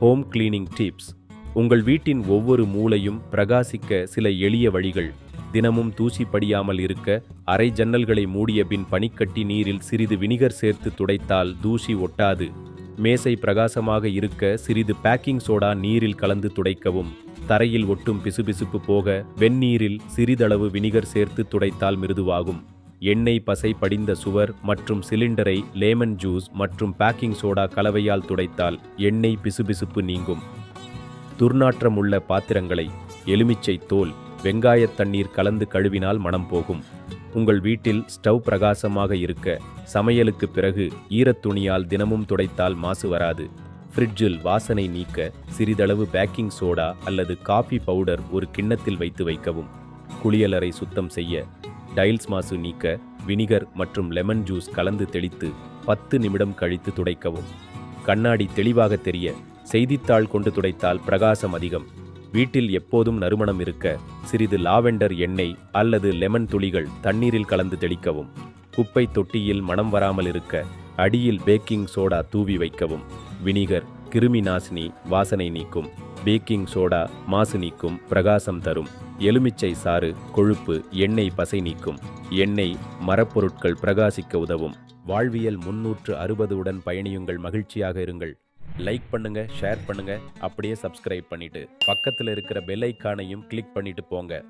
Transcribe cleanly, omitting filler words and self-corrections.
Home cleaning tips. உங்கள் வீட்டின் ஒவ்வொரு மூலையும் பிரகாசிக்க சில எளிய வழிகள். தினமும் தூசி படியாமல் இருக்க அறை ஜன்னல்களை மூடிய பின் பனிக்கட்டி நீரில் சிறிது வினிகர் சேர்த்து துடைத்தால் தூசி ஒட்டாது. மேசை பிரகாசமாக இருக்க சிறிது பேக்கிங் சோடா நீரில் கலந்து துடைக்கவும். தரையில் ஒட்டும் பிசுபிசுப்பு போக வெந்நீரில் சிறிதளவு வினிகர் சேர்த்து துடைத்தால் மிருதுவாகும். எண்ணெய் பசை படிந்த சுவர் மற்றும் சிலிண்டரை லெமன் ஜூஸ் மற்றும் பேக்கிங் சோடா கலவையால் துடைத்தால் எண்ணெய் பிசுபிசுப்பு நீங்கும். துர்நாற்றம் உள்ள பாத்திரங்களை எலுமிச்சை தோல், வெங்காயத் தண்ணீர் கலந்து கழுவினால் மணம் போகும். உங்கள் வீட்டில் ஸ்டவ் பிரகாசமாக இருக்க சமையலுக்கு பிறகு ஈரத்துணியால் தினமும் துடைத்தால் மாசு வராது. ஃப்ரிட்ஜில் வாசனை நீக்க சிறிதளவு பேக்கிங் சோடா அல்லது காஃபி பவுடர் ஒரு கிண்ணத்தில் வைத்து வைக்கவும். குளியலறை சுத்தம் செய்ய டைல்ஸ் மாசு நீக்க வினிகர் மற்றும் லெமன் ஜூஸ் கலந்து தெளித்து 10 நிமிடம் கழித்து துடைக்கவும். கண்ணாடி தெளிவாக தெரிய செய்தித்தாள் கொண்டு துடைத்தால் பிரகாசம் அதிகம். வீட்டில் எப்போதும் நறுமணம் இருக்க சிறிது லாவெண்டர் எண்ணெய் அல்லது லெமன் துளிகள் தண்ணீரில் கலந்து தெளிக்கவும். குப்பை தொட்டியில் மணம் வராமல் இருக்க அடியில் பேக்கிங் சோடா தூவி வைக்கவும். வினிகர் கிருமி நாசினி, வாசனை நீக்கும். பேக்கிங் சோடா மாசு நீக்கும், பிரகாசம் தரும். எலுமிச்சை சாறு கொழுப்பு, எண்ணெய் பசை நீக்கும். எண்ணெய் மரப்பொருட்கள் பிரகாசிக்க உதவும். வாழ்வியல் 360 உடன் பயணியுங்கள், மகிழ்ச்சியாக இருங்கள். லைக் பண்ணுங்க, ஷேர் பண்ணுங்க, அப்படியே சப்ஸ்கிரைப் பண்ணிட்டு பக்கத்தில் இருக்கிற பெல் ஐக்கானையும் கிளிக் பண்ணிட்டு போங்க.